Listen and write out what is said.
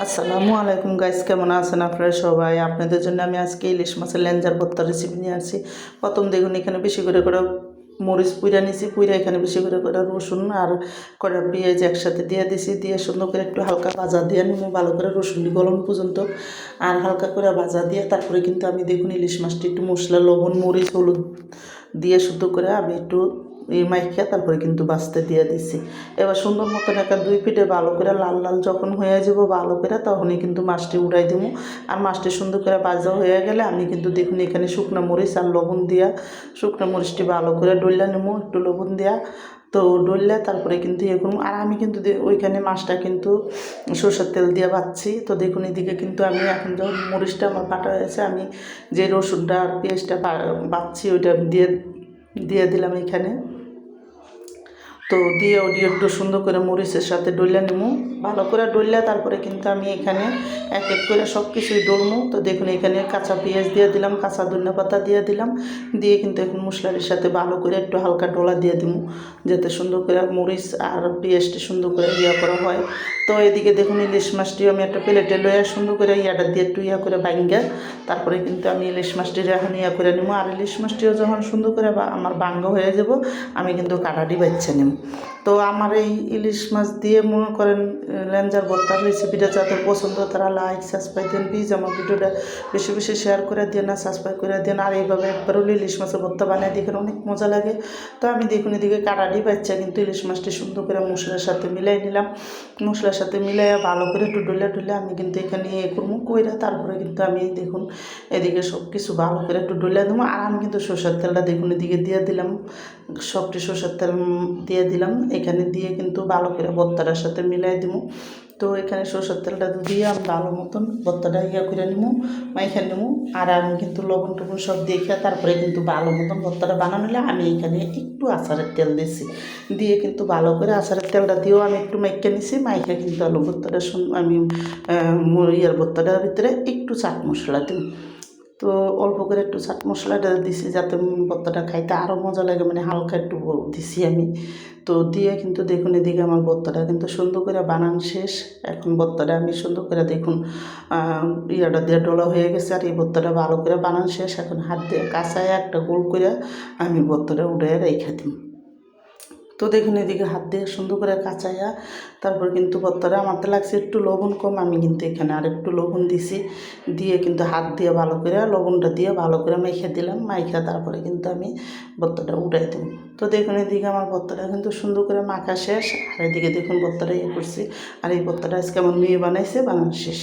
আসসালামু আলাইকুম গাইস, কেমন আছেন আপনারা সবাই? আপনাদের জন্য আমি আজকে ইলিশ মাছের লেঞ্জার ভর্তা রেসিপি নিয়ে আসছি। প্রথম দেখুন এখানে বেশি করে মরিচ পুইরা নিছি, পুইরা এখানে বেশি করে রসুন আর কটা পেঁয়াজ একসাথে দিয়ে দিছি, দিয়ে সুন্দর করে একটু হালকা ভাজা দিয়ে নিব, ভালো করে রসুন গলন পর্যন্ত আর হালকা করে ভাজা দিয়ে তারপরে কিন্তু আমি দেখুন ইলিশ মাছটি একটু মশলা লবণ মরিচ হলুদ দিয়ে শুদ্ধ করে আমি একটু মাইখা তারপরে কিন্তু বাছতে দিয়ে দিছি। এবার সুন্দর মতন একটা দুই পিঠে ভালো করে লাল লাল যখন হয়ে যাব ভালো করে তখনই কিন্তু মাছটি উড়াই দেবো। আর মাছটি সুন্দর করে ভাজা হয়ে গেলে আমি কিন্তু দেখুন এখানে শুকনো মরিচ আর লবণ দিয়া শুকনো মরিচটি ভালো করে ডইলা নেবো একটু লবণ দেওয়া। তো ডললে তারপরে কিন্তু ইয়ে করবো। আর আমি কিন্তু ওইখানে মাছটা কিন্তু সরষের তেল দিয়ে ভাজছি। তো দেখুন এদিকে কিন্তু আমি এখন যখন মরিচটা আমার বাটা হয়েছে, আমি যে রসুনটা আর পেঁয়াজটা বাটছি ওইটা দিয়ে দিয়ে দিলাম এখানে। তো দিয়ে ওটি একটু সুন্দর করে মরিচের সাথে ডইলা নিমু, ভালো করে ডইলা তারপরে কিন্তু আমি এখানে এক এক করে সব কিছুই ডলমু। তো দেখুন এখানে কাঁচা পেঁয়াজ দিয়ে দিলাম, কাঁচা ধনিয়া পাতা দিয়ে দিলাম, দিয়ে কিন্তু এখন মশলার সাথে ভালো করে একটু হালকা ডলা দিয়ে দিমু, যাতে সুন্দর করে মরিচ আর পেঁয়াজটি সুন্দর করে করা হয়। তো এদিকে দেখুন ইলিশ মাছটি আমি একটা প্লেটে লইয়া সুন্দর করে ইয়াটা দিয়ে একটু করে বাঙ্গা তারপরে কিন্তু আমি ইলিশ মাছটি এখন করে নিব। আর ইলিশ মাছটিও যখন সুন্দর করে আমার বাঙ্গা হয়ে যাব আমি কিন্তু কাটাটি বাচ্চা নিব। তো আমার এই ইলিশ মাছ দিয়ে মনে করেন লেঞ্জার ভর্তার রেসিপিটা যাদের পছন্দ তারা লাইক সাবস্ক্রাইব দেন, প্লিজ আমার ভিডিওটা বেশি বেশি শেয়ার করে দেন না সাবস্ক্রাইব করে দেন। আর এইভাবে একবার হলে ইলিশ মাছের ভর্তা বানিয়ে দেখেন, অনেক মজা লাগে। তো আমি দেখুন এদিকে কাটাটি বাচ্চা কিন্তু ইলিশ মাছটি সুন্দর করে মশলার সাথে মিলাই নিলাম, মশলার সাথে মিলাই ভালো করে একটু ডলে আমি কিন্তু এখানে করবো কইরা তারপরে কিন্তু আমি দেখুন এদিকে সব কিছু ভালো করে একটু ডলে দেবো। আর আমি কিন্তু সরষের তেলটা দেখুন এদিকে দিয়ে দিলাম, সবটি সরষের তেল দিয়ে দিলাম এখানে, দিয়ে কিন্তু ভালো করে ভর্তাটার সাথে মিলাই দেবো। তো এখানে সরষের তেলটা দিয়ে আমি ভালো মতন ভর্তাটা করে নিবো, মাইখা নেবো। আর আমি কিন্তু লবণ টবণ সব দেখে তারপরে কিন্তু ভালো মতন ভর্তাটা বানানো হলে আমি এখানে একটু আচারের তেল দিয়েছি, দিয়ে কিন্তু ভালো করে আচারের তেলটা দিয়েও আমি একটু মাইখা নিছি। মাইখা কিন্তু আলু ভর্তাটা আমি ভর্তাটার ভিতরে একটু চাট মশলা দিই। তো অল্প করে একটু চাট মশলাটা দিছি যাতে ভর্তাটা খাইতে আরও মজা লাগে, মানে হালকা একটু দিছি আমি। তো দিয়ে কিন্তু দেখুন এদিকে আমার ভর্তাটা কিন্তু সুন্দর করে বানান শেষ। এখন ভর্তাটা আমি সুন্দর করে দেখুন ইয়াটা দিয়ে ডলা হয়ে গেছে। আর এই ভর্তাটা ভালো করে বানান শেষ। এখন হাত দিয়ে কাঁচায় একটা গোল করে আমি ভর্তাটা উঠে রেখে দিই। তো দেখুন এদিকে হাত দিয়ে সুন্দর করে কাঁচাইয়া তারপর কিন্তু ভর্তাটা আমার তো লাগছে একটু লবণ কম, আমি কিন্তু এখানে আর একটু লবণ দিছি, দিয়ে কিন্তু হাত দিয়ে ভালো করে লবণটা দিয়ে ভালো করে মেখে দিলাম। মাইখা তারপরে কিন্তু আমি ভর্তাটা উঠাই দেব। তো দেখুন এদিকে আমার ভর্তাটা কিন্তু সুন্দর করে মাখা শেষ। আর এদিকে দেখুন ভর্তাটা করছি। আর এই ভর্তাটা আজকে আমার মেয়ে বানাইছে, বানানো শেষ।